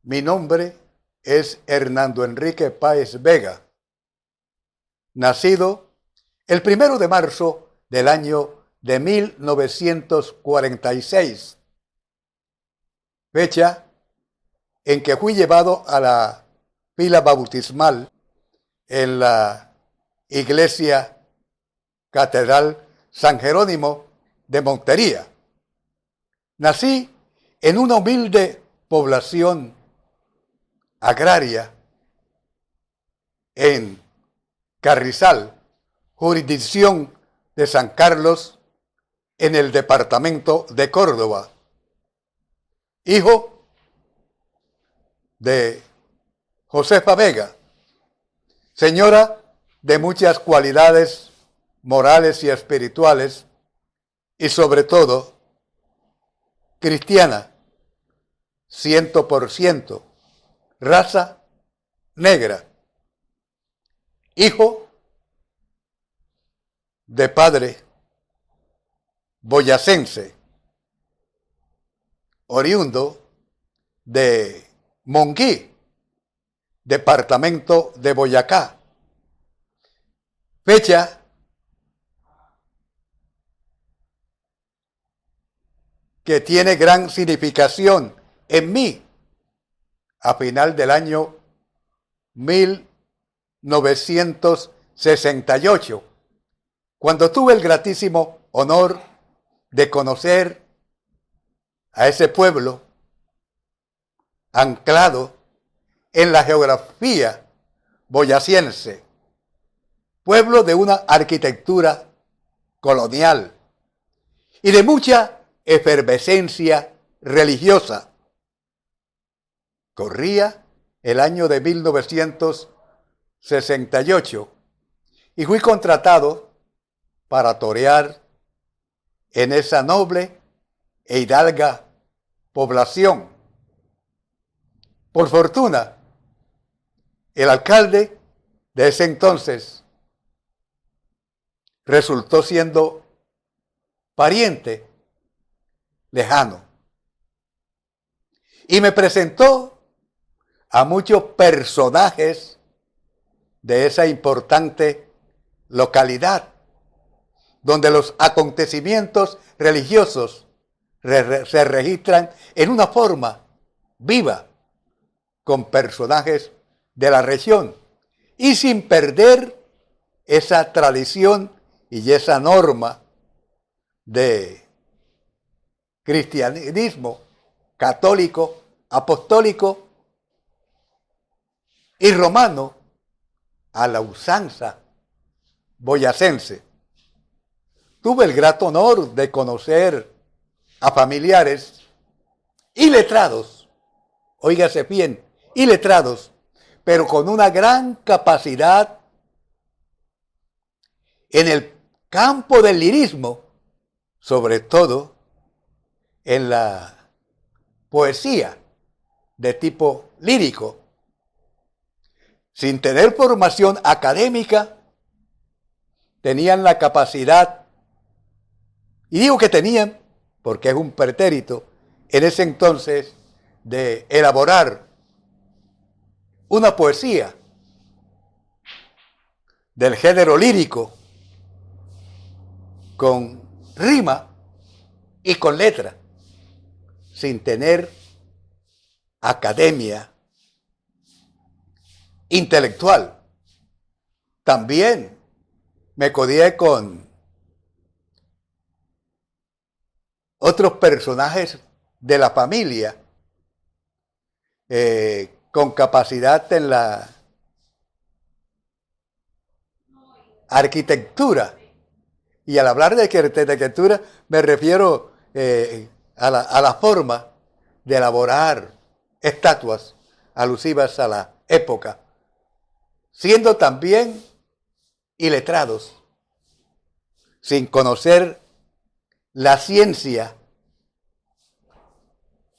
Mi nombre es Hernando Enrique Páez Vega, nacido el 1 de marzo del año de 1946, fecha en que fui llevado a la pila bautismal en la Iglesia Catedral San Jerónimo de Montería. Nací en una humilde población agraria en Carrizal, jurisdicción de San Carlos, en el departamento de Córdoba. Hijo de Josefa Vega, señora de muchas cualidades morales y espirituales, y sobre todo cristiana, 100%, raza negra. Hijo de padre boyacense, oriundo de Monguí, departamento de Boyacá. Fecha que tiene gran significación en mí a final del año 1968, cuando tuve el gratísimo honor de conocer a ese pueblo anclado en la geografía boyacense, pueblo de una arquitectura colonial y de mucha efervescencia religiosa. Corría el año de 1968 y fui contratado para torear en esa noble e hidalga población. Por fortuna, el alcalde de ese entonces resultó siendo pariente lejano y me presentó a muchos personajes de esa importante localidad, donde los acontecimientos religiosos se registran en una forma viva, con personajes de la región, y sin perder esa tradición y esa norma de cristianismo católico, apostólico y romano a la usanza boyacense. Tuve el grato honor de conocer a familiares y letrados, óigase bien, y letrados, pero con una gran capacidad en el campo del lirismo, sobre todo en la poesía de tipo lírico. Sin tener formación académica, tenían la capacidad, y digo que tenían porque es un pretérito, en ese entonces, de elaborar una poesía del género lírico con rima y con letra, sin tener academia intelectual. También me codié con otros personajes de la familia con capacidad en la arquitectura. Y al hablar de arquitectura me refiero a la forma de elaborar estatuas alusivas a la época, siendo también iletrados, sin conocer la ciencia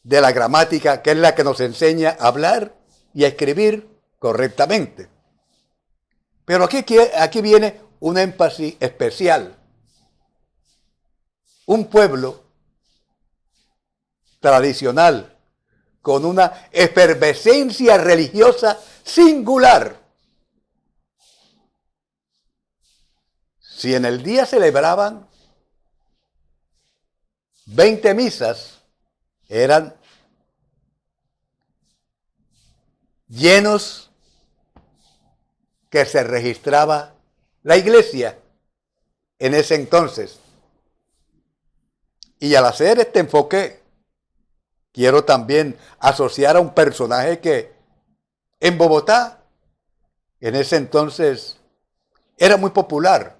de la gramática, que es la que nos enseña a hablar y a escribir correctamente. Pero aquí viene un énfasis especial. Un pueblo tradicional, con una efervescencia religiosa singular. Si en el día celebraban 20 misas, eran llenos que se registraba la iglesia en ese entonces. Y al hacer este enfoque, quiero también asociar a un personaje que en Bogotá, en ese entonces, era muy popular,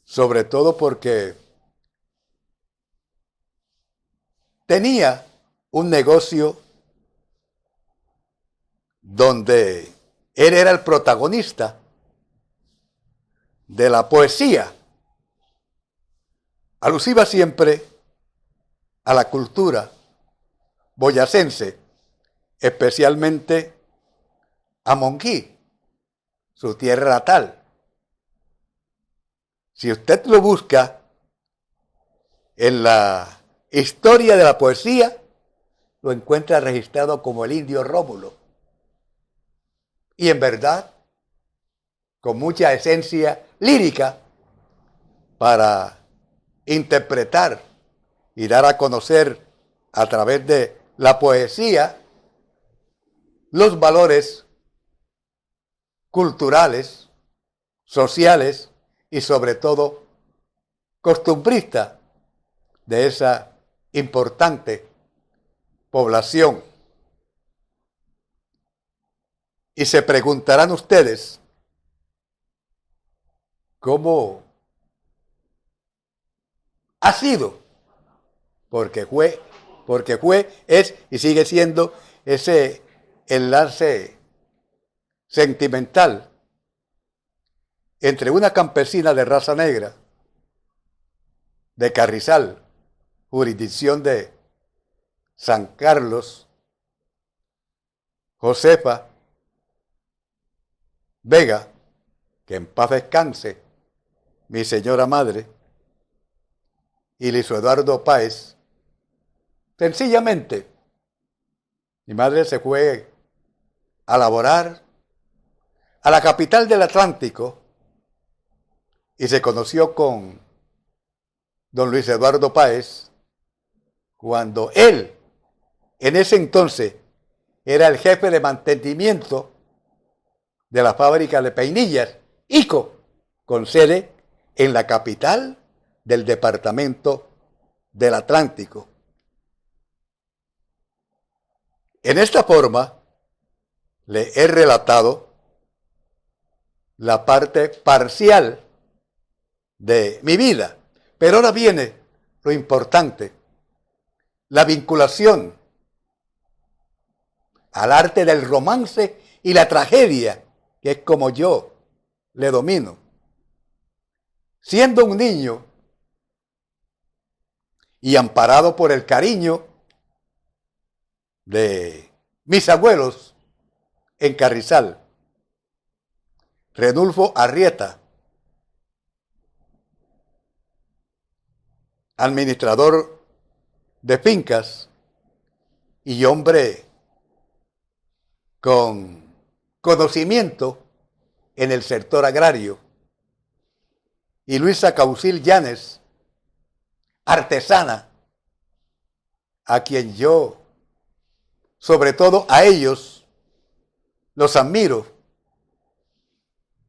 sobre todo porque tenía un negocio donde él era el protagonista de la poesía, alusiva siempre a la cultura boyacense, especialmente a Monquí, su tierra natal. Si usted lo busca en la historia de la poesía, lo encuentra registrado como el indio Rómulo. Y en verdad, con mucha esencia lírica para interpretar y dar a conocer a través de la poesía los valores culturales, sociales y sobre todo costumbristas de esa importante población. Y se preguntarán ustedes, ¿cómo ha sido? Porque fue, es y sigue siendo ese enlace sentimental entre una campesina de raza negra de Carrizal, jurisdicción de San Carlos, Josefa Vega, que en paz descanse, mi señora madre, y Luis Eduardo Páez. Sencillamente, mi madre se fue a laborar a la capital del Atlántico y se conoció con don Luis Eduardo Páez cuando él, en ese entonces, era el jefe de mantenimiento de la fábrica de peinillas, ICO, con sede en la capital del departamento del Atlántico. En esta forma, le he relatado la parte parcial de mi vida, pero ahora viene lo importante, la vinculación al arte del romance y la tragedia, que es como yo le domino. Siendo un niño y amparado por el cariño de mis abuelos en Carrizal, Renulfo Arrieta, administrador de fincas y hombre con conocimiento en el sector agrario, y Luisa Causil Llanes, artesana, a quien yo, sobre todo a ellos, los admiro,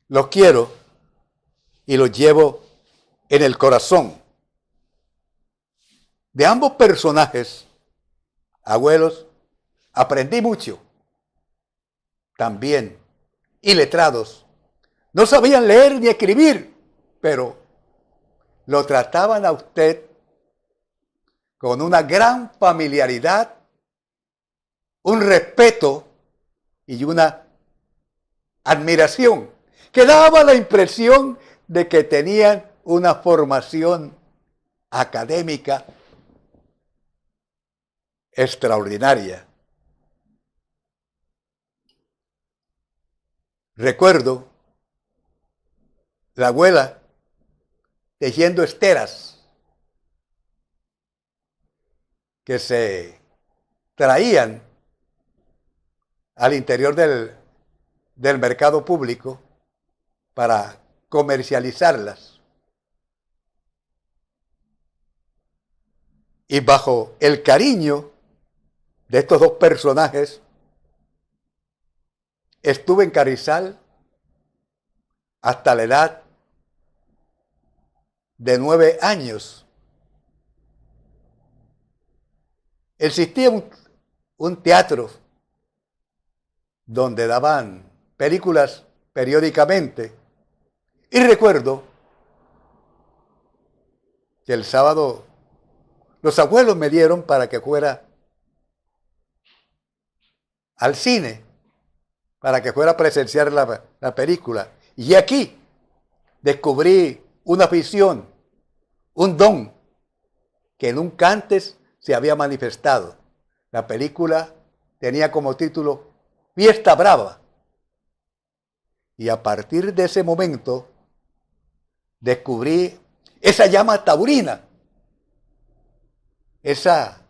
los quiero y los llevo en el corazón. De ambos personajes, abuelos, aprendí mucho. También iletrados. No sabían leer ni escribir, pero lo trataban a usted con una gran familiaridad, un respeto y una admiración que daba la impresión de que tenían una formación académica extraordinaria. Recuerdo la abuela tejiendo esteras que se traían al interior del mercado público para comercializarlas. Y bajo el cariño de estos dos personajes, estuve en Carrizal hasta la edad de 9 años. Existía un teatro donde daban películas periódicamente y recuerdo que el sábado los abuelos me dieron para que fuera al cine, para que fuera a presenciar la película. Y aquí descubrí una afición, un don que nunca antes se había manifestado. La película tenía como título Fiesta Brava. Y a partir de ese momento descubrí esa llama taurina, esa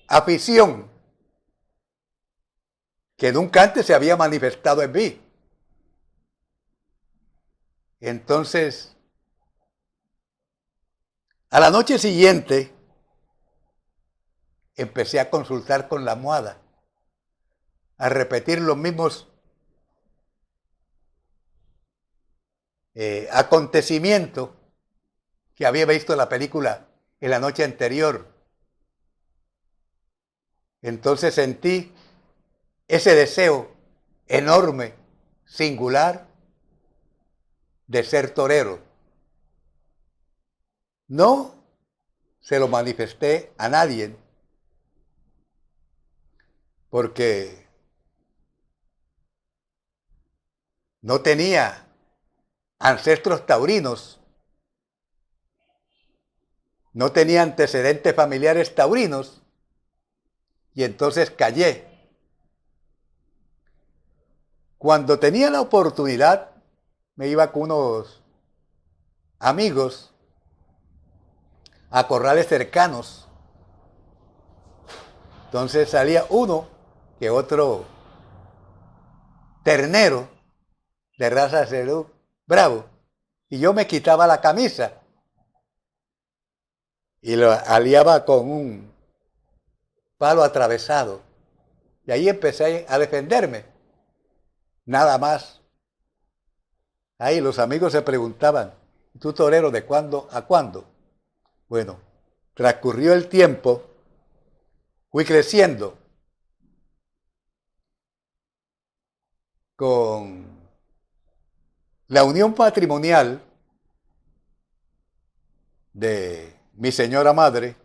afición que nunca antes se había manifestado en mí. Entonces, a la noche siguiente, empecé a consultar con la almohada, a repetir los mismos acontecimientos que había visto en la película en la noche anterior. Entonces sentí ese deseo enorme, singular, de ser torero. No se lo manifesté a nadie, porque no tenía ancestros taurinos, no tenía antecedentes familiares taurinos, y entonces callé. Cuando tenía la oportunidad, me iba con unos amigos a corrales cercanos. Entonces salía uno que otro ternero de raza cerú bravo, y yo me quitaba la camisa y lo aliaba con un palo atravesado, y ahí empecé a defenderme, nada más. Ahí los amigos se preguntaban, ¿tú torero de cuándo a cuándo? Bueno, transcurrió el tiempo, fui creciendo con la unión patrimonial de mi señora madre,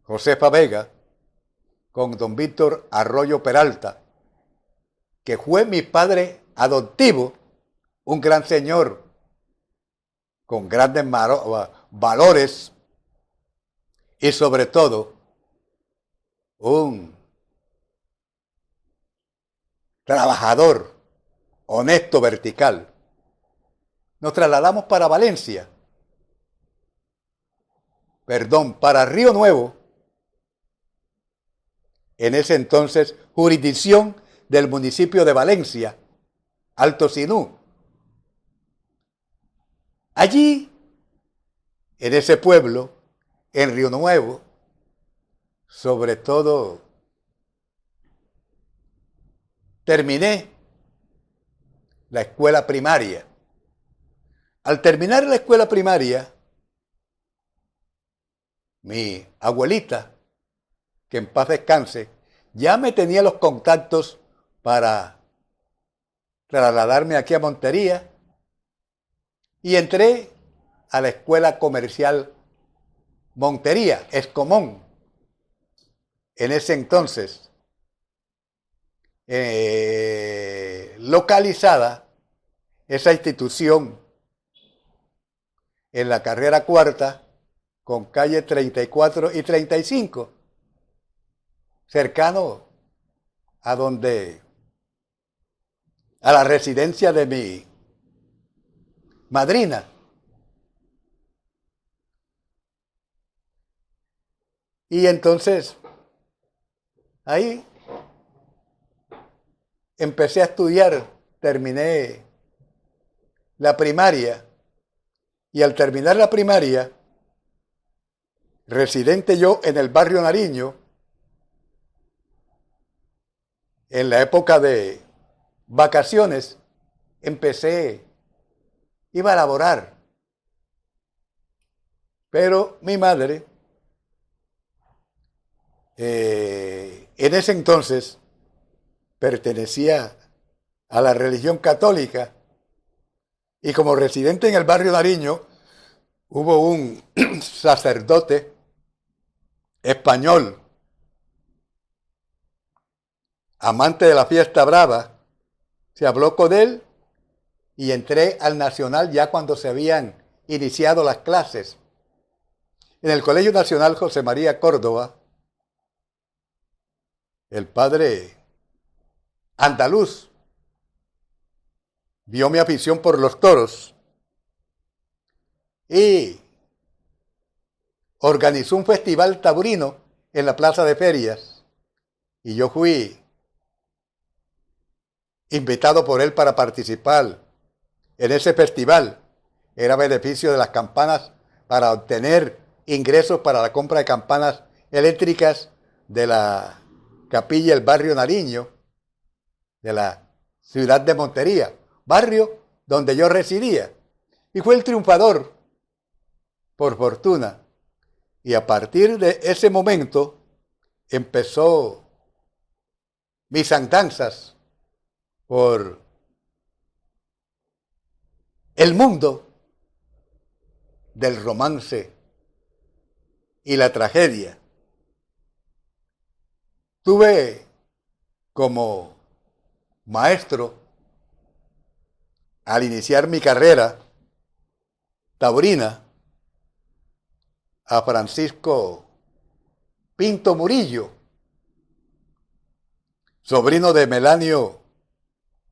Josefa Vega, con don Víctor Arroyo Peralta, que fue mi padre adoptivo, un gran señor con grandes valores y sobre todo un trabajador honesto, vertical. Nos trasladamos para Valencia, para Río Nuevo, en ese entonces jurisdicción del municipio de Valencia, Alto Sinú. Allí, en ese pueblo, en Río Nuevo, sobre todo, terminé la escuela primaria. Al terminar la escuela primaria, mi abuelita, que en paz descanse, ya me tenía los contactos para trasladarme aquí a Montería, y entré a la escuela comercial Montería, Escomón, en ese entonces, localizada esa institución en la carrera cuarta con calle 34 y 35, cercano a la residencia de mi madrina. Y entonces Ahí empecé a estudiar, terminé la primaria y al terminar la primaria, residente yo en el barrio Nariño, en la época de vacaciones, iba a laborar, pero mi madre, en ese entonces, pertenecía a la religión católica y como residente en el barrio Nariño, hubo un sacerdote español, amante de la fiesta brava, se habló con él y entré al Nacional ya cuando se habían iniciado las clases. En el Colegio Nacional José María Córdoba, el padre andaluz vio mi afición por los toros y organizó un festival taurino en la plaza de ferias y yo fui invitado por él para participar en ese festival. Era beneficio de las campanas para obtener ingresos para la compra de campanas eléctricas de la capilla del barrio Nariño, de la ciudad de Montería, barrio donde yo residía. Y fue el triunfador, por fortuna. Y a partir de ese momento empezó mis andanzas por el mundo del romance y la tragedia. Tuve como maestro, al iniciar mi carrera taurina, a Francisco Pinto Murillo, sobrino de Melanio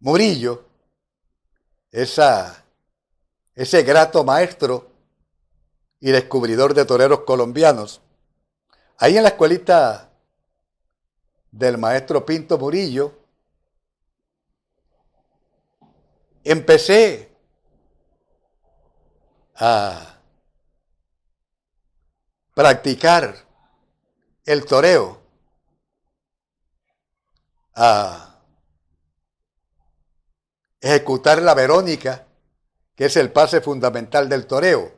Murillo, ese grato maestro y descubridor de toreros colombianos. Ahí en la escuelita del maestro Pinto Murillo, empecé a practicar el toreo, a ejecutar la verónica, que es el pase fundamental del toreo.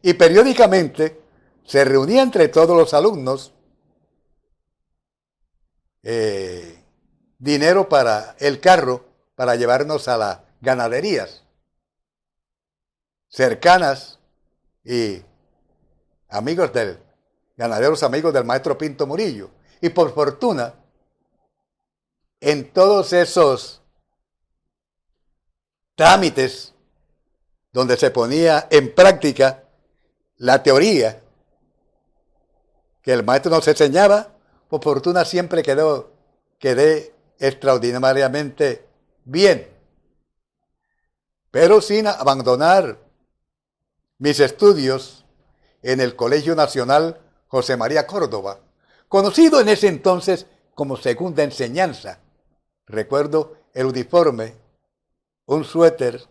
Y periódicamente se reunía entre todos los alumnos dinero para el carro, para llevarnos a las ganaderías cercanas y ganaderos amigos del maestro Pinto Murillo. Y por fortuna, en todos esos trámites donde se ponía en práctica la teoría que el maestro nos enseñaba, por fortuna siempre quedé extraordinariamente bien, pero sin abandonar mis estudios en el Colegio Nacional José María Córdoba, conocido en ese entonces como segunda enseñanza. Recuerdo el uniforme, un suéter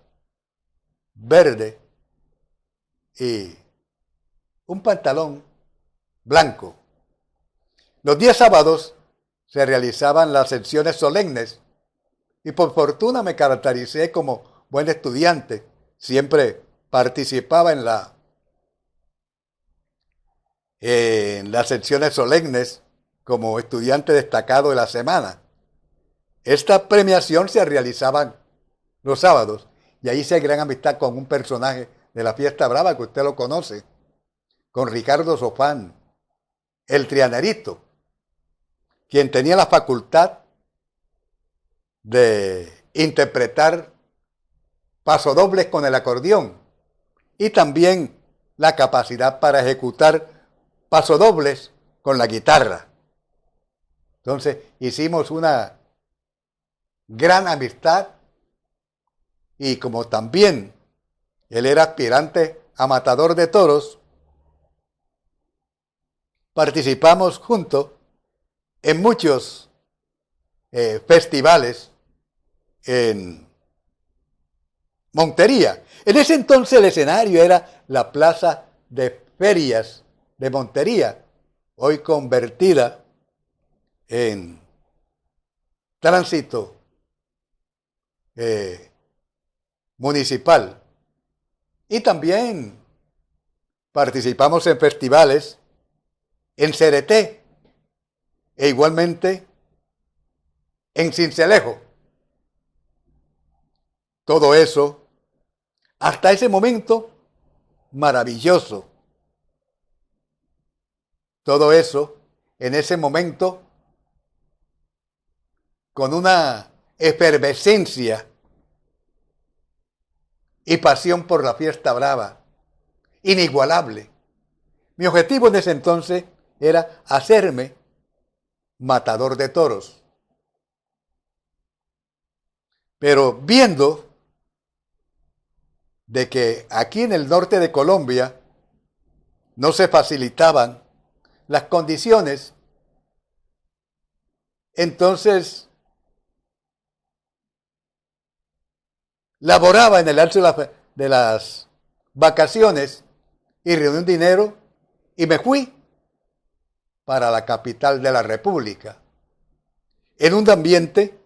verde y un pantalón blanco. Los días sábados se realizaban las sesiones solemnes y por fortuna me caractericé como buen estudiante. Siempre participaba en las sesiones solemnes como estudiante destacado de la semana. Esta premiación se realizaba los sábados y ahí hice gran amistad con un personaje de la fiesta brava que usted lo conoce, con Ricardo Sofán, el trianerito, quien tenía la facultad de interpretar pasodobles con el acordeón y también la capacidad para ejecutar pasodobles con la guitarra. Entonces hicimos una gran amistad y como también él era aspirante a matador de toros, participamos juntos en muchos festivales en Montería. En ese entonces el escenario era la Plaza de Ferias de Montería, hoy convertida en tránsito municipal. Y también participamos en festivales en Cereté e igualmente en Sincelejo. Todo eso, hasta ese momento, maravilloso. Todo eso, en ese momento, con una efervescencia y pasión por la fiesta brava, inigualable. Mi objetivo en ese entonces era hacerme matador de toros. Pero viendo de que aquí en el norte de Colombia no se facilitaban las condiciones, entonces laboraba en el alto de las vacaciones y reuní un dinero y me fui para la capital de la República, en un ambiente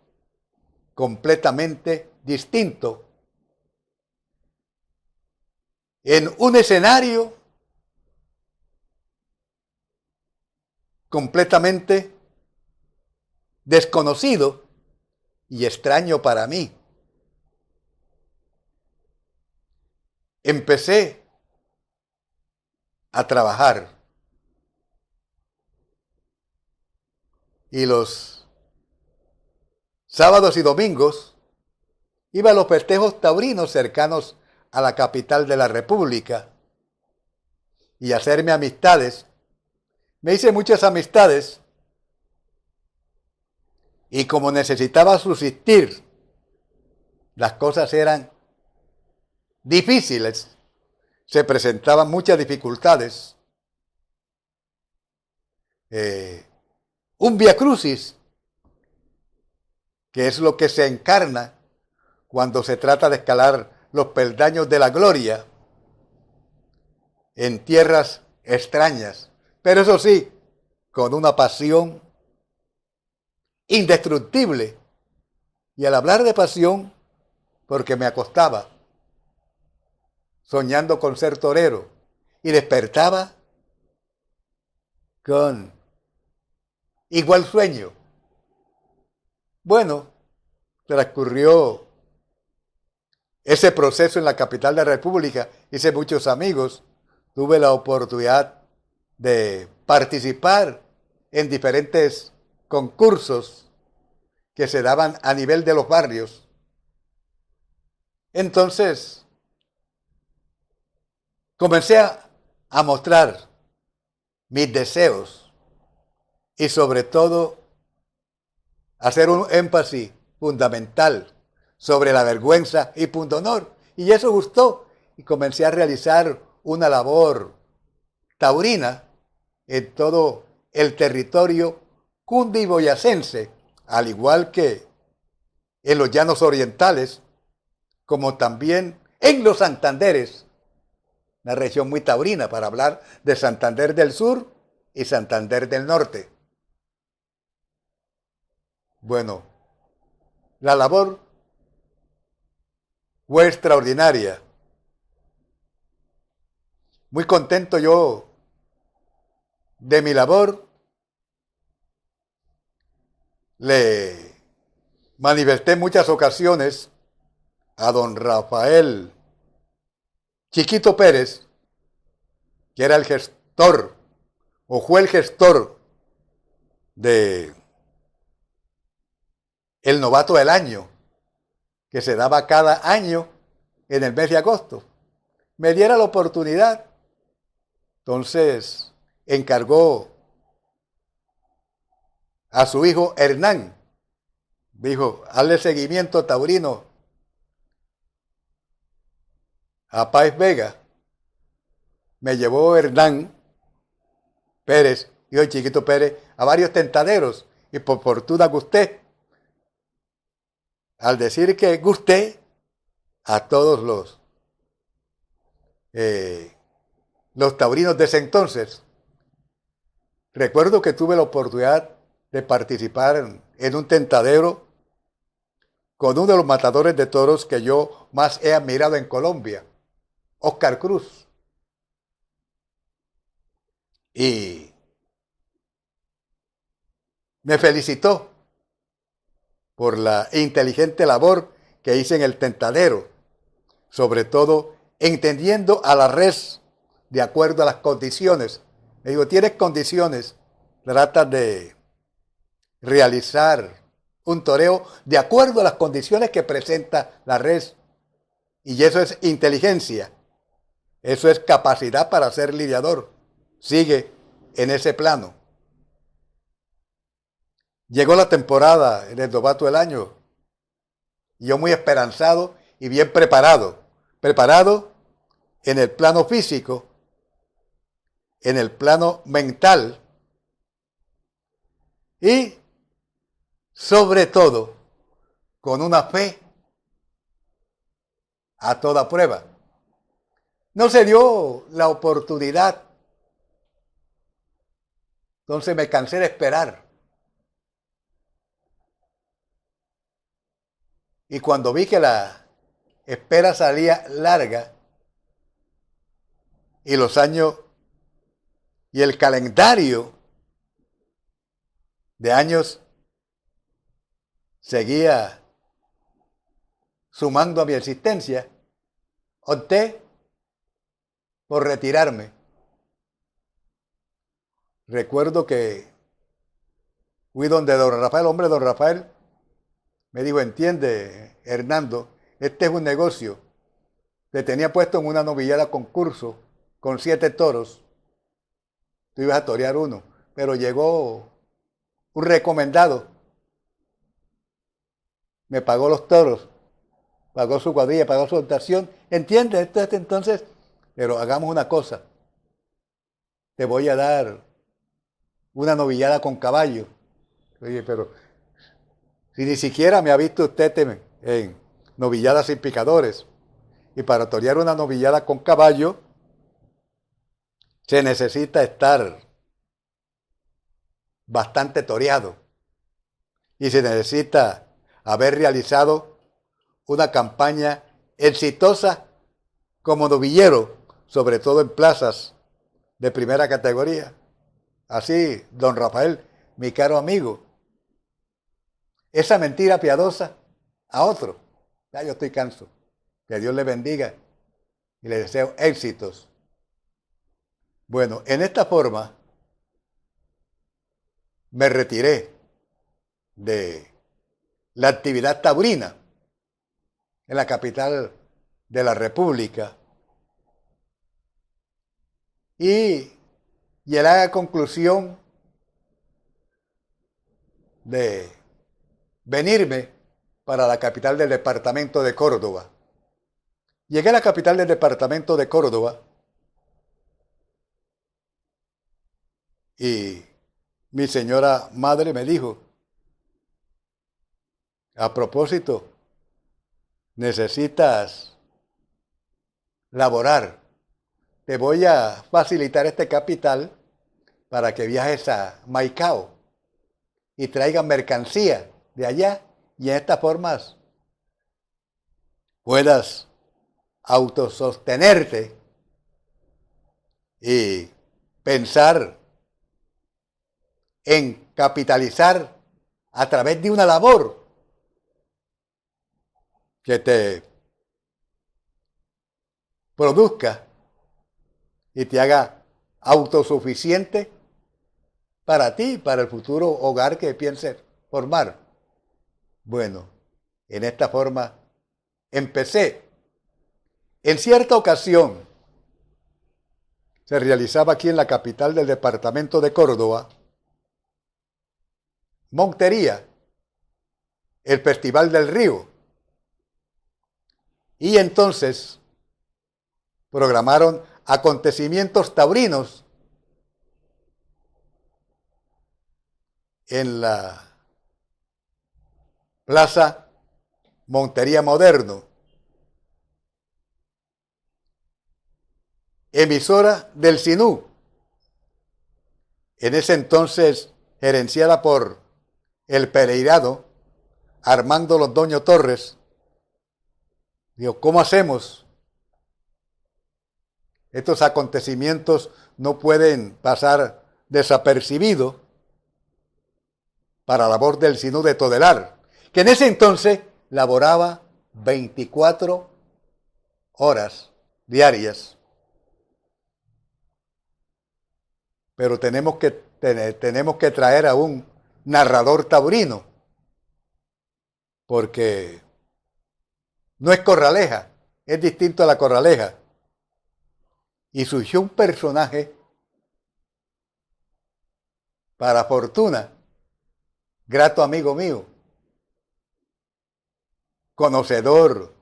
completamente distinto, en un escenario completamente desconocido y extraño para mí. Empecé a trabajar y los sábados y domingos iba a los festejos taurinos cercanos a la capital de la República y a hacerme amistades. Me hice muchas amistades y como necesitaba subsistir, las cosas eran difíciles, se presentaban muchas dificultades. Un vía crucis, que es lo que se encarna cuando se trata de escalar los peldaños de la gloria en tierras extrañas, pero eso sí, con una pasión indestructible. Y al hablar de pasión, porque me acostaba soñando con ser torero y despertaba con igual sueño. Bueno, transcurrió ese proceso en la capital de la República, hice muchos amigos, tuve la oportunidad de participar en diferentes concursos que se daban a nivel de los barrios. Entonces, comencé a mostrar mis deseos y sobre todo hacer un énfasis fundamental sobre la vergüenza y pundonor. Y eso gustó y comencé a realizar una labor taurina en todo el territorio cundiboyacense, al igual que en los llanos orientales, como también en los Santanderes, una región muy taurina para hablar de Santander del Sur y Santander del Norte. Bueno, la labor fue extraordinaria. Muy contento yo de mi labor. Le manifesté en muchas ocasiones a don Rafael Chiquito Pérez, que era el gestor, o fue el gestor de el novato del año, que se daba cada año en el mes de agosto. Me diera la oportunidad. Entonces encargó a su hijo Hernán. Dijo, hazle seguimiento taurino a Páez Vega. Me llevó Hernán Pérez, hijo de Chiquito Pérez, a varios tentaderos y por fortuna gusté. Al decir que gusté a todos los taurinos de ese entonces, recuerdo que tuve la oportunidad de participar en un tentadero con uno de los matadores de toros que yo más he admirado en Colombia, Oscar Cruz. Y me felicitó por la inteligente labor que hice en el tentadero, sobre todo entendiendo a la res de acuerdo a las condiciones. Me digo, tienes condiciones, trata de realizar un toreo de acuerdo a las condiciones que presenta la res. Y eso es inteligencia, eso es capacidad para ser lidiador. Sigue en ese plano. Llegó la temporada en el novato del año. Y yo muy esperanzado y bien preparado. Preparado en el plano físico, en el plano mental y sobre todo con una fe a toda prueba. No se dio la oportunidad. Entonces me cansé de esperar. Y cuando vi que la espera salía larga y los años y el calendario de años seguía sumando a mi existencia, opté por retirarme. Recuerdo que fui donde don Rafael, hombre, don Rafael me dijo, entiende, Hernando, este es un negocio. Te tenía puesto en una novillada concurso con 7 toros. Tú ibas a torear uno, pero llegó un recomendado. Me pagó los toros, pagó su cuadrilla, pagó su dotación. ¿Entiendes? Entonces, pero hagamos una cosa. Te voy a dar una novillada con caballo. Oye, pero si ni siquiera me ha visto usted en novilladas sin picadores. Y para torear una novillada con caballo, se necesita estar bastante toreado. Y se necesita haber realizado una campaña exitosa como novillero, sobre todo en plazas de primera categoría. Así, don Rafael, mi caro amigo, esa mentira piadosa a otro. Ya yo estoy canso. Que Dios le bendiga y le deseo éxitos. Bueno, en esta forma me retiré de la actividad taurina en la capital de la República y llegué a la conclusión de venirme para la capital del departamento de Córdoba. Llegué a la capital del departamento de Córdoba y mi señora madre me dijo, a propósito, necesitas laborar. Te voy a facilitar este capital para que viajes a Maicao y traigas mercancía de allá y en estas formas puedas autosostenerte y pensar en capitalizar a través de una labor que te produzca y te haga autosuficiente para ti, para el futuro hogar que pienses formar. Bueno, en esta forma empecé. En cierta ocasión se realizaba aquí en la capital del departamento de Córdoba, Montería, el Festival del Río. Y entonces programaron acontecimientos taurinos en la Plaza Montería Moderno, emisora del Sinú, en ese entonces gerenciada por el pereirado Armando Londoño Torres. Digo, ¿cómo hacemos? Estos acontecimientos no pueden pasar desapercibidos para la labor del Sinú de Todelar, que en ese entonces laboraba 24 horas diarias. Pero tenemos que traer a un narrador taurino, porque no es Corraleja, es distinto a la Corraleja. Y surgió un personaje, para fortuna, grato amigo mío, conocedor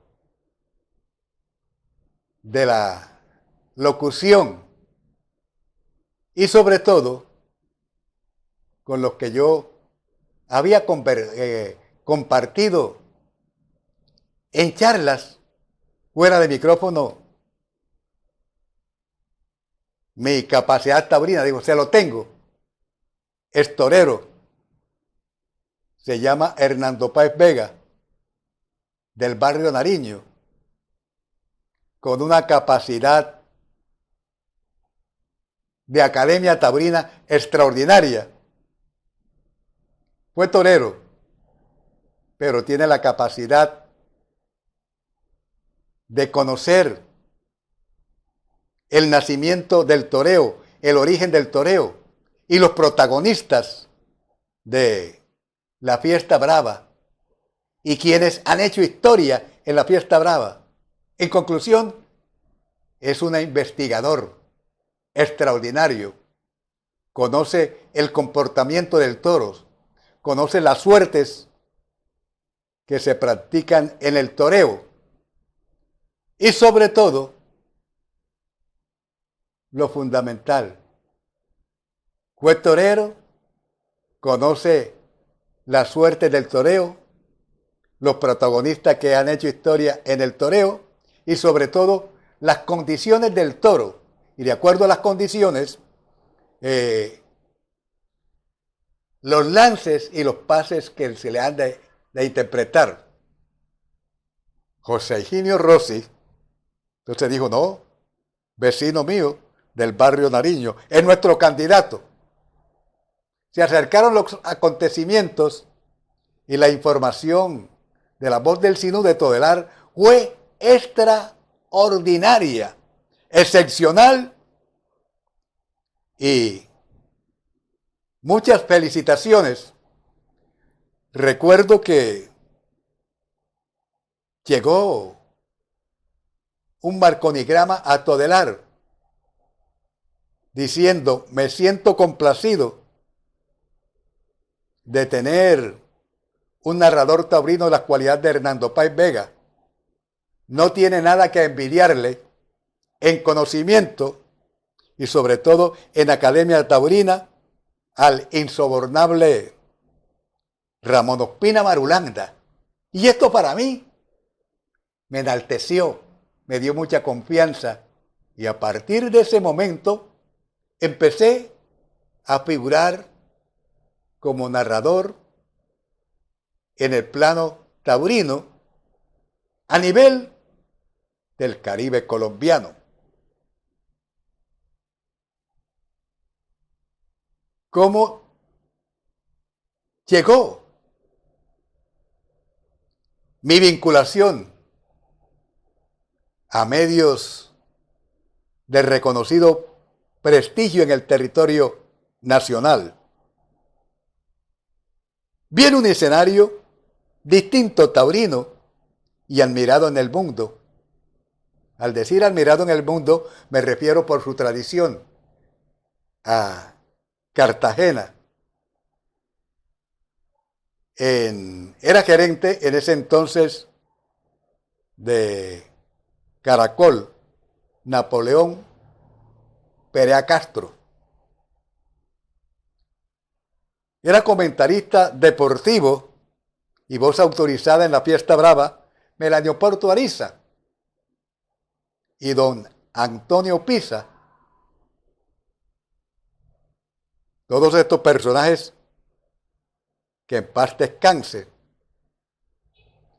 de la locución y sobre todo con los que yo había compartido en charlas fuera de micrófono mi capacidad taurina. Digo, se lo tengo. Es torero. Se llama Hernando Páez Vega, del barrio Nariño, con una capacidad de academia taurina extraordinaria. Fue torero, pero tiene la capacidad de conocer el nacimiento del toreo, el origen del toreo y los protagonistas de la fiesta brava y quienes han hecho historia en la fiesta brava. En conclusión, es un investigador extraordinario. Conoce el comportamiento del toro, conoce las suertes que se practican en el toreo y sobre todo lo fundamental. Fue torero, conoce la suerte del toreo, los protagonistas que han hecho historia en el toreo y sobre todo las condiciones del toro. Y de acuerdo a las condiciones, los lances y los pases que se le han de interpretar. José Higinio Rossi, entonces dijo, no, vecino mío del barrio Nariño, es nuestro candidato. Se acercaron los acontecimientos y la información de la voz del Sinú de Todelar fue extraordinaria, excepcional y muchas felicitaciones. Recuerdo que llegó un marconigrama a Todelar diciendo, me siento complacido de tener un narrador taurino de la cualidad de Hernando Páez Vega. No tiene nada que envidiarle en conocimiento y sobre todo en academia taurina al insobornable Ramón Ospina Marulanda. Y esto para mí me enalteció, me dio mucha confianza y a partir de ese momento empecé a figurar como narrador en el plano taurino a nivel del Caribe colombiano. ¿Cómo llegó mi vinculación a medios de reconocido prestigio en el territorio nacional? Vi en un escenario distinto, taurino y admirado en el mundo. Al decir admirado en el mundo, me refiero por su tradición a Cartagena. Era gerente en ese entonces de Caracol, Napoleón Perea Castro. Era comentarista deportivo y voz autorizada en la Fiesta Brava, Melanio Porto Ariza y don Antonio Pisa. Todos estos personajes, que en paz descanse,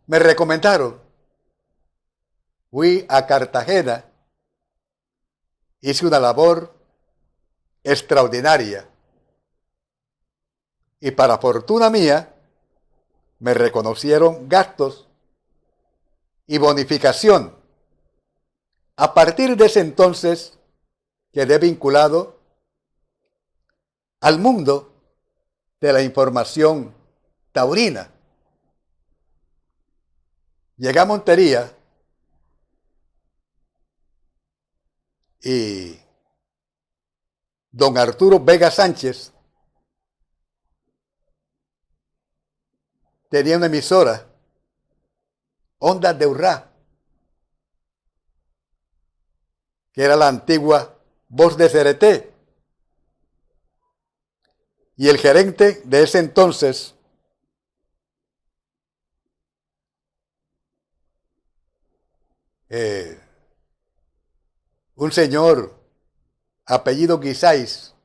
me recomendaron. Fui a Cartagena, hice una labor extraordinaria y para fortuna mía me reconocieron gastos y bonificación. A partir de ese entonces quedé vinculado al mundo de la información taurina. Llegué a Montería y don Arturo Vega Sánchez tenía una emisora, Ondas de Urrá, que era la antigua Voz de Cereté. Y el gerente de ese entonces, un señor apellido Guisáis,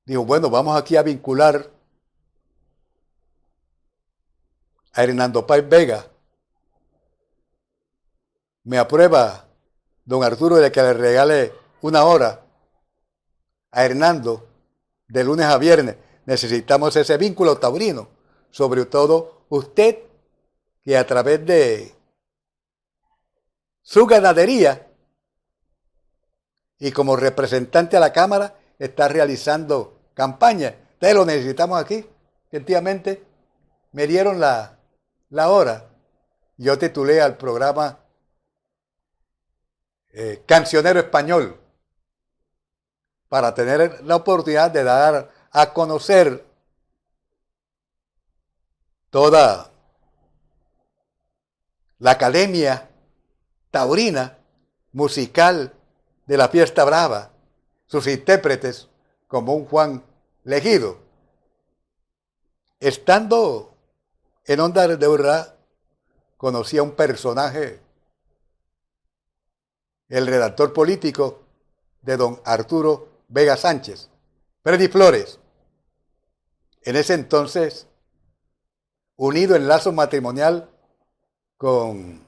dijo, bueno, vamos aquí a vincular a Hernando Páez Vega. Me aprueba don Arturo de que le regale una hora a Hernando de lunes a viernes. Necesitamos ese vínculo taurino, sobre todo usted que a través de su ganadería y como representante a la Cámara está realizando campaña. Entonces lo necesitamos aquí. Efectivamente, me dieron la hora. Yo titulé al programa Cancionero Español para tener la oportunidad de dar a conocer toda la academia taurina musical de la Fiesta Brava, sus intérpretes como un Juan Legido. Estando en Ondas de Urrá, conocí a un personaje, el redactor político de don Arturo Vega Sánchez, Freddy Flores, en ese entonces unido en lazo matrimonial con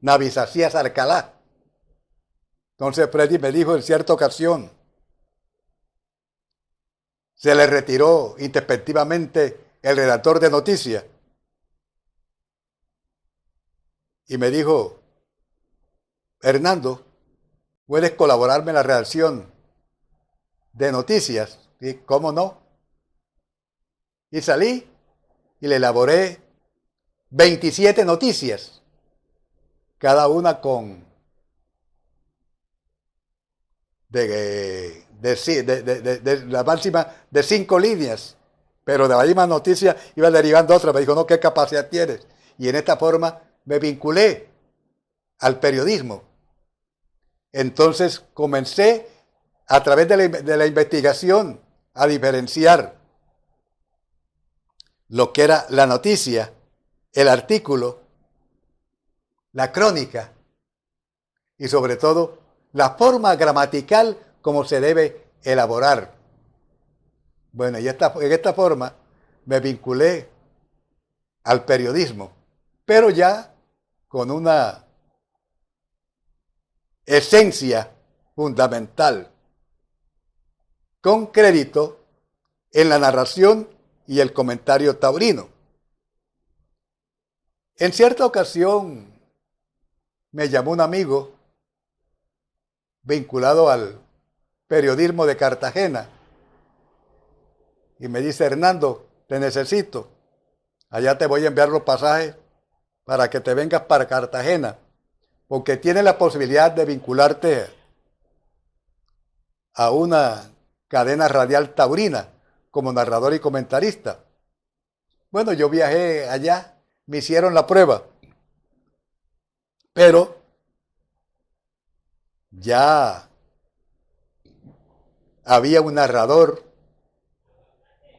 Navisacías Alcalá. Entonces Freddy me dijo en cierta ocasión, se le retiró introspectivamente el redactor de noticias y me dijo, Hernando, ¿puedes colaborarme en la redacción de noticias? ¿Y cómo no? Y salí y le elaboré 27 noticias, cada una con de la máxima de 5 líneas, pero de la misma noticia iba derivando otra. Me dijo, no, ¿qué capacidad tienes? Y en esta forma me vinculé al periodismo. Entonces comencé a través de la investigación a diferenciar lo que era la noticia, el artículo, la crónica y sobre todo la forma gramatical como se debe elaborar. Bueno, y en esta forma me vinculé al periodismo, pero ya con una esencia fundamental, con crédito en la narración y el comentario taurino. En cierta ocasión me llamó un amigo vinculado al periodismo de Cartagena y me dice, Hernando, te necesito. Allá te voy a enviar los pasajes para que te vengas para Cartagena, porque tienes la posibilidad de vincularte a una cadena radial taurina como narrador y comentarista. Bueno, yo viajé allá, me hicieron la prueba, pero ya había un narrador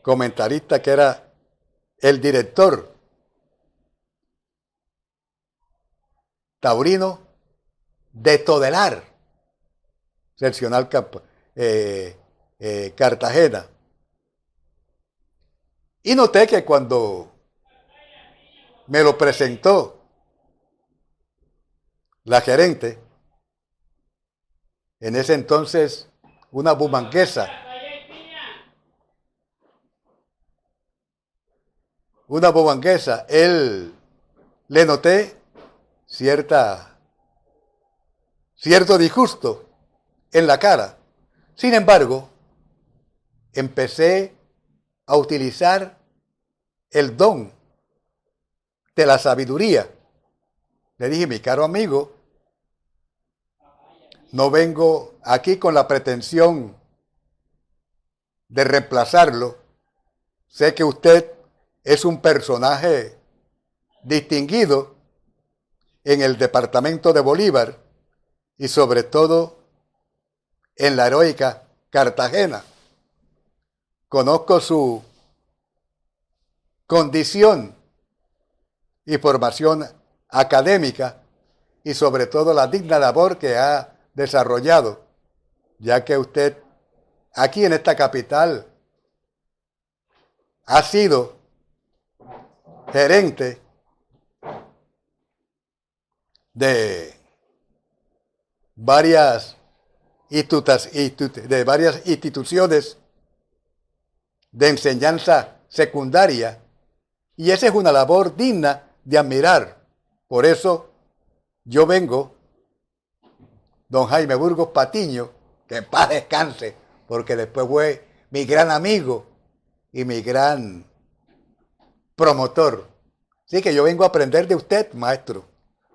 comentarista que era el director taurino de Todelar, seccional Cartagena. Y noté que cuando me lo presentó la gerente, en ese entonces una bumanguesa, él le noté cierto disgusto en la cara. Sin embargo, empecé a utilizar el don de la sabiduría. Le dije, mi caro amigo, no vengo aquí con la pretensión de reemplazarlo. Sé que usted es un personaje distinguido en el departamento de Bolívar y sobre todo en la heroica Cartagena. Conozco su condición y formación académica y sobre todo la digna labor que ha desarrollado, ya que usted aquí en esta capital ha sido gerente de varias instituciones de enseñanza secundaria y esa es una labor digna de admirar. Por eso yo vengo, don Jaime Burgos Patiño, que en paz descanse, porque después fue mi gran amigo y mi gran promotor. Así que yo vengo a aprender de usted, maestro.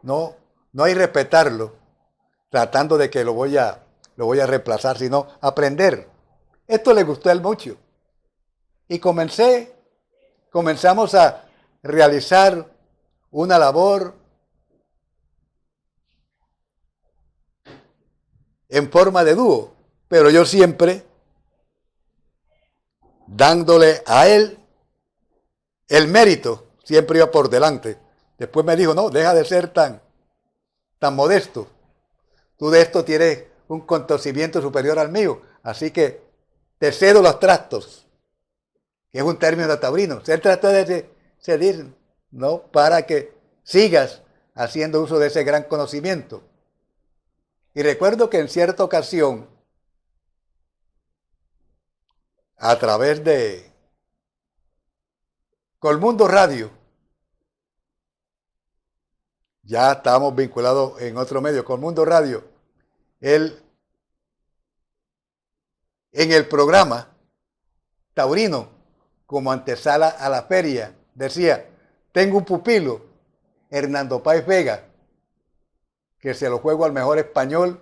No hay respetarlo, tratando de que lo voy a reemplazar, sino aprender. Esto le gustó a él mucho. Y comenzamos a realizar una labor en forma de dúo, pero yo siempre dándole a él el mérito, siempre iba por delante. Después me dijo, no, deja de ser tan modesto. Tú de esto tienes un conocimiento superior al mío, así que te cedo los trastos, que es un término taurino. Ser trasto de cedir, ¿no? Para que sigas haciendo uso de ese gran conocimiento. Y recuerdo que en cierta ocasión, a través de Colmundo Radio, ya estábamos vinculados en otro medio, Colmundo Radio, él en el programa taurino, como antesala a la feria, decía, tengo un pupilo, Hernando Páez Vega, que se lo juego al mejor español,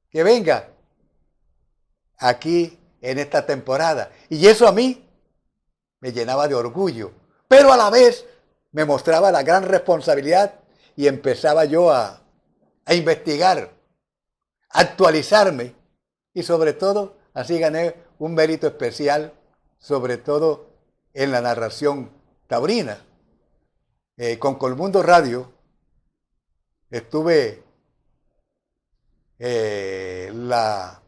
que venga aquí en esta temporada. Y eso a mí me llenaba de orgullo, pero a la vez me mostraba la gran responsabilidad y empezaba yo a investigar, a actualizarme y sobre todo así gané un mérito especial, sobre todo en la narración taurina. Con Colmundo Radio estuve la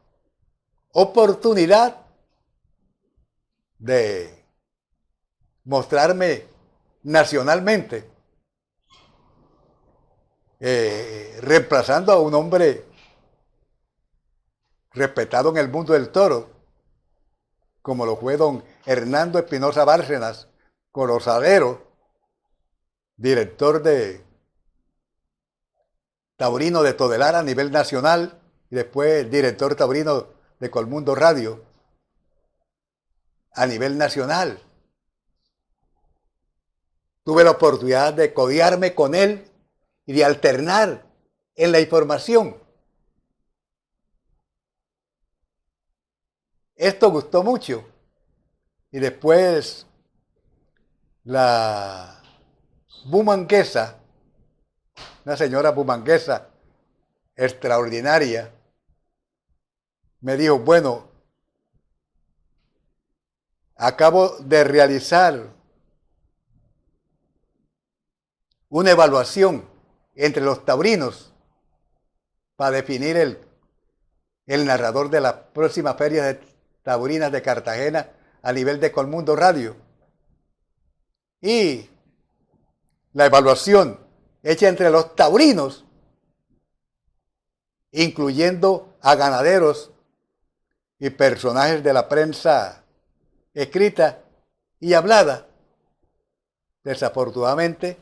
oportunidad de mostrarme nacionalmente, reemplazando a un hombre respetado en el mundo del toro, como lo fue don Hernando Espinosa Bárcenas, Corosadero, director de taurino de Todelar a nivel nacional y después director taurino de Colmundo Radio a nivel nacional. Tuve la oportunidad de codearme con él y de alternar en la información. Esto gustó mucho. Y después la bumanguesa, una señora bumanguesa extraordinaria, me dijo, bueno, acabo de realizar una evaluación entre los taurinos para definir el narrador de la próxima feria de taurinas de Cartagena a nivel de Colmundo Radio. Y la evaluación hecha entre los taurinos, incluyendo a ganaderos y personajes de la prensa escrita y hablada, desafortunadamente,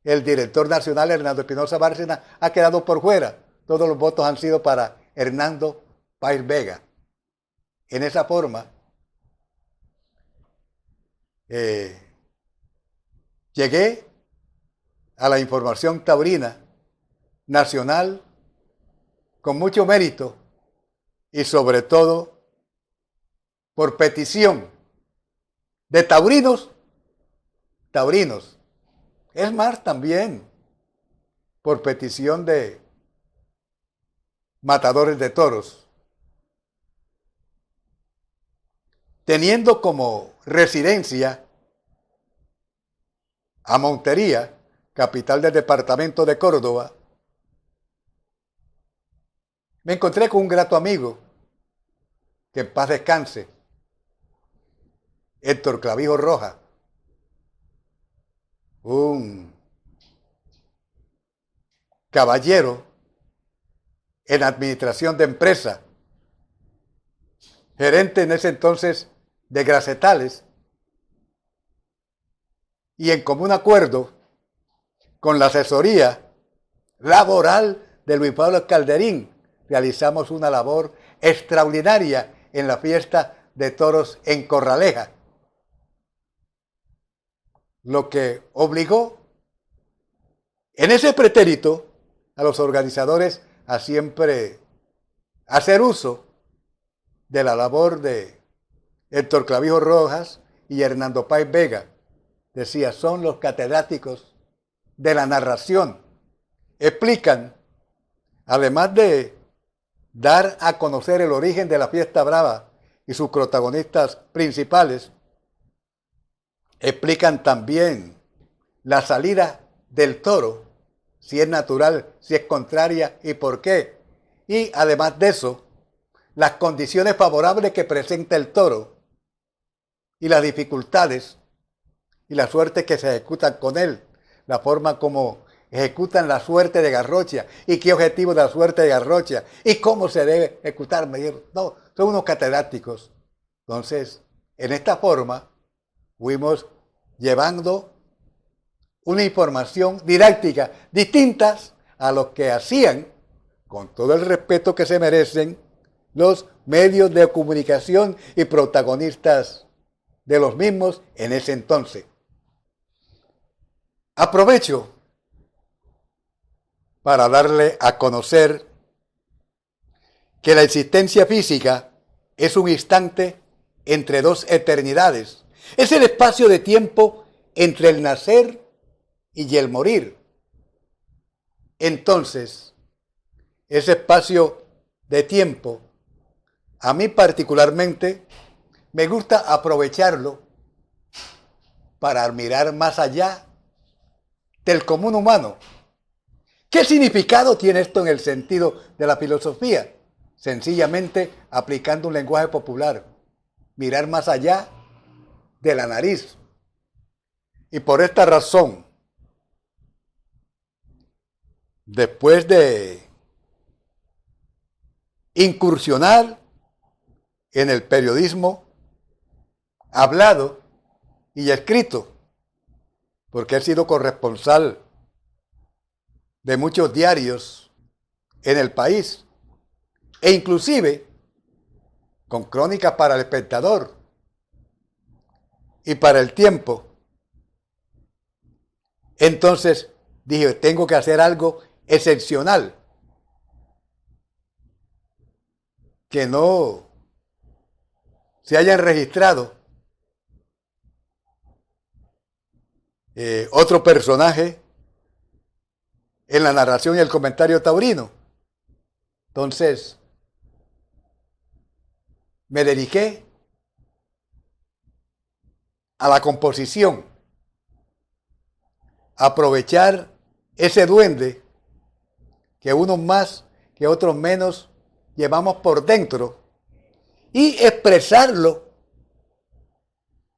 el director nacional Hernando Espinosa Bárcena ha quedado por fuera. Todos los votos han sido para Hernando Páez Vega. En esa forma, llegué a la información taurina nacional con mucho mérito y sobre todo por petición de taurinos, es más también por petición de matadores de toros, teniendo como residencia a Montería, capital del departamento de Córdoba. Me encontré con un grato amigo, que en paz descanse, Héctor Clavijo Rojas, un caballero en administración de empresa, gerente en ese entonces de Gracetales, y en común acuerdo con la asesoría laboral de Luis Pablo Calderín, realizamos una labor extraordinaria en la fiesta de toros en Corraleja, lo que obligó en ese pretérito a los organizadores a siempre hacer uso de la labor de Héctor Clavijo Rojas y Hernando Páez Vega. Decía, son los catedráticos de la narración. Explican, además de dar a conocer el origen de la fiesta brava y sus protagonistas principales, explican también la salida del toro, si es natural, si es contraria y por qué. Y además de eso, las condiciones favorables que presenta el toro y las dificultades y la suerte que se ejecutan con él, la forma como ejecutan la suerte de Garrocha y qué objetivo de la suerte de Garrocha y cómo se debe ejecutar. No, son unos catedráticos. Entonces, en esta forma, fuimos llevando una información didáctica distintas a los que hacían, con todo el respeto que se merecen, los medios de comunicación y protagonistas de los mismos en ese entonces. Aprovecho para darle a conocer que la existencia física es un instante entre dos eternidades. Es el espacio de tiempo entre el nacer y el morir. Entonces, ese espacio de tiempo, a mí particularmente, me gusta aprovecharlo para mirar más allá del común humano. ¿Qué significado tiene esto en el sentido de la filosofía? Sencillamente aplicando un lenguaje popular, mirar más allá de la nariz. Y por esta razón, después de incursionar en el periodismo hablado y escrito, porque he sido corresponsal de muchos diarios en el país, e inclusive con crónicas para El Espectador y para El Tiempo. Entonces dije, tengo que hacer algo excepcional, que no se hayan registrado otro personaje en la narración y el comentario taurino. Entonces, me dediqué a la composición, a aprovechar ese duende que unos más, que otros menos llevamos por dentro y expresarlo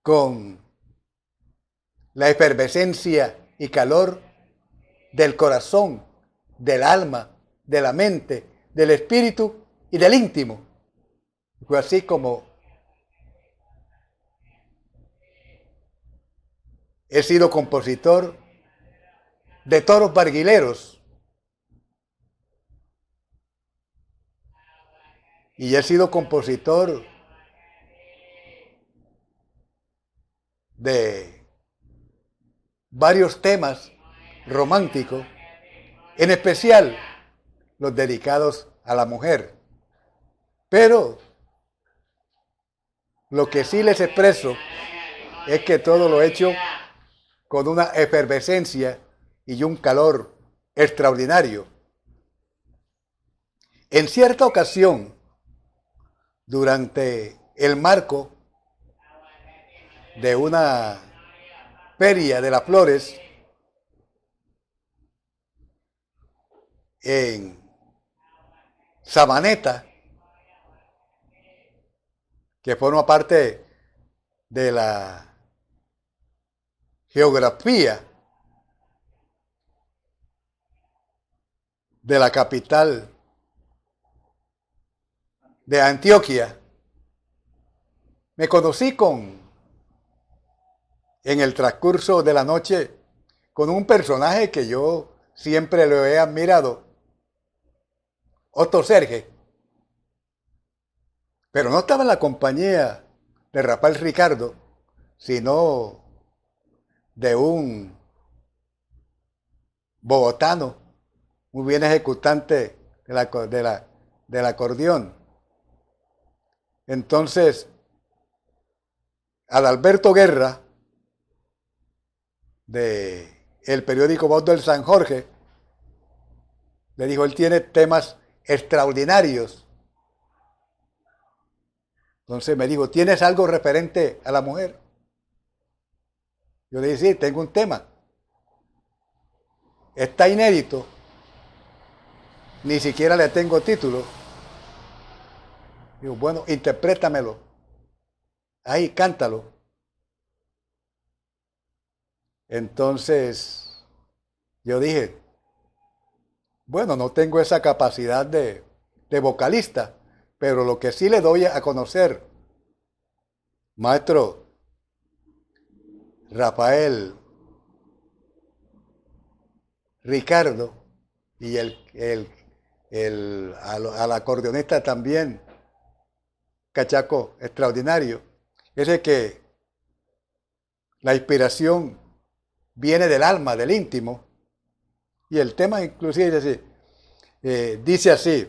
con la efervescencia y calor del corazón, del alma, de la mente, del espíritu y del íntimo. Fue así como he sido compositor de toros barguileros y he sido compositor de varios temas románticos, en especial los dedicados a la mujer. Pero lo que sí les expreso es que todo lo he hecho con una efervescencia y un calor extraordinario. En cierta ocasión, durante el marco de una feria de las flores en Sabaneta, que forma parte de la geografía de la capital de Antioquia, me conocí en el transcurso de la noche, con un personaje que yo siempre lo he admirado, Otto Serge, pero no estaba en la compañía de Rafael Ricardo, sino de un bogotano, muy bien ejecutante del acordeón. Entonces, Adalberto Guerra, de el periódico Voz del San Jorge, le dijo, él tiene temas extraordinarios. Entonces me dijo, ¿tienes algo referente a la mujer? Yo le dije, sí, tengo un tema. Está inédito. Ni siquiera le tengo título. Digo, bueno, interprétamelo. Ahí, cántalo. Entonces, yo dije, bueno, no tengo esa capacidad de vocalista, pero lo que sí le doy a conocer, maestro Rafael Ricardo, y al acordeonista también, cachaco extraordinario, es de que la inspiración viene del alma, del íntimo, y el tema inclusive dice así,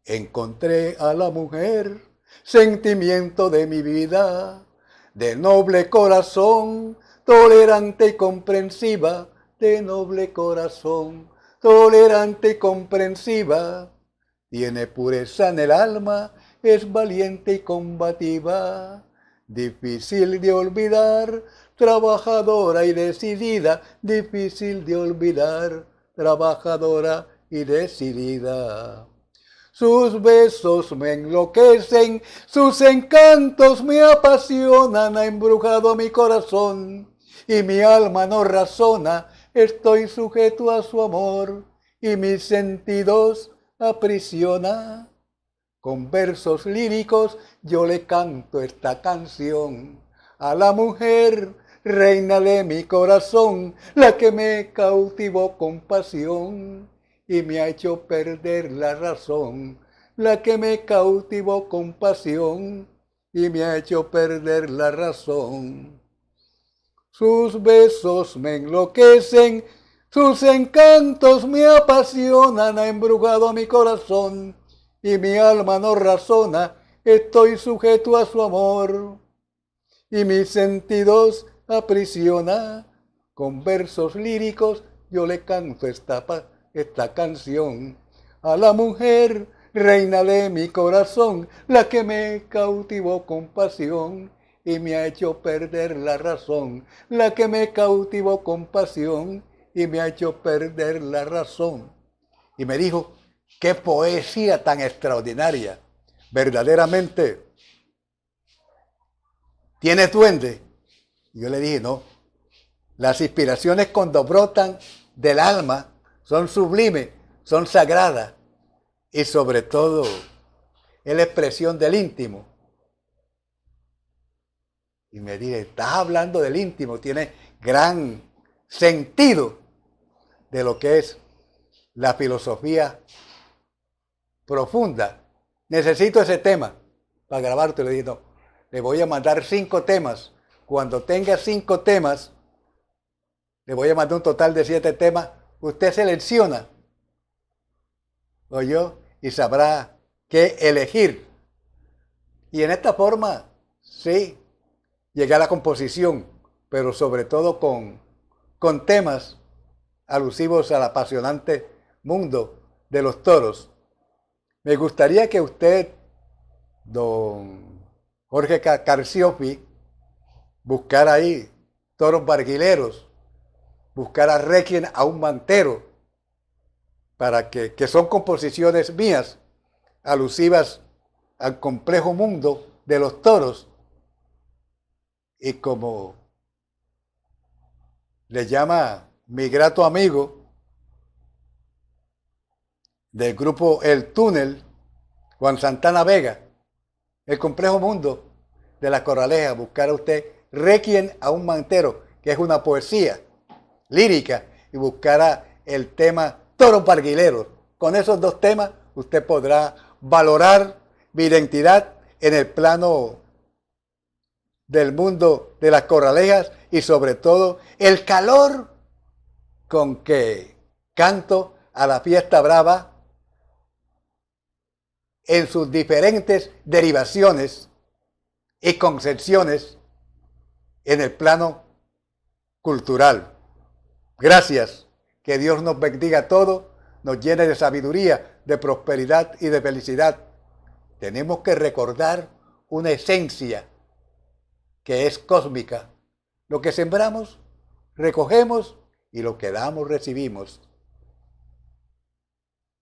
encontré a la mujer, sentimiento de mi vida, de noble corazón, tolerante y comprensiva, de noble corazón, tolerante y comprensiva, tiene pureza en el alma, es valiente y combativa, difícil de olvidar, trabajadora y decidida, difícil de olvidar, trabajadora y decidida. Sus besos me enloquecen, sus encantos me apasionan, ha embrujado mi corazón y mi alma no razona, estoy sujeto a su amor y mis sentidos aprisiona. Con versos líricos yo le canto esta canción a la mujer, reina de mi corazón, la que me cautivó con pasión y me ha hecho perder la razón, la que me cautivó con pasión y me ha hecho perder la razón. Sus besos me enloquecen, sus encantos me apasionan, ha embrujado mi corazón y mi alma no razona, estoy sujeto a su amor y mis sentidos aprisiona. Con versos líricos yo le canto esta canción a la mujer, reina de mi corazón, la que me cautivó con pasión y me ha hecho perder la razón, la que me cautivó con pasión y me ha hecho perder la razón. Y me dijo, qué poesía tan extraordinaria, verdaderamente, ¿tienes duende? Y yo le dije, no, las inspiraciones cuando brotan del alma son sublimes, son sagradas y sobre todo es la expresión del íntimo. Y me dije, estás hablando del íntimo, tiene gran sentido de lo que es la filosofía profunda. Necesito ese tema para grabarte. Le dije, no, le voy a mandar 5 temas. Cuando tenga 5 temas, le voy a mandar un total de 7 temas. Usted selecciona, ¿oyó? Y sabrá qué elegir. Y en esta forma, sí, llegué a la composición, pero sobre todo con temas alusivos al apasionante mundo de los toros. Me gustaría que usted, don Jorge Carciofi, buscara ahí toros barguileros, buscara Requiem a un mantero, para que son composiciones mías, alusivas al complejo mundo de los toros, y como le llama mi grato amigo del grupo El Túnel, Juan Santana Vega, el complejo mundo de la corraleja, buscar a usted Requiem a un mantero, que es una poesía lírica, y buscará el tema Toros Barguileros. Con esos 2 temas usted podrá valorar mi identidad en el plano del mundo de las corralejas y sobre todo el calor con que canto a la fiesta brava en sus diferentes derivaciones y concepciones en el plano cultural. Gracias, que Dios nos bendiga a todos, nos llene de sabiduría, de prosperidad y de felicidad. Tenemos que recordar una esencia que es cósmica. Lo que sembramos, recogemos y lo que damos, recibimos.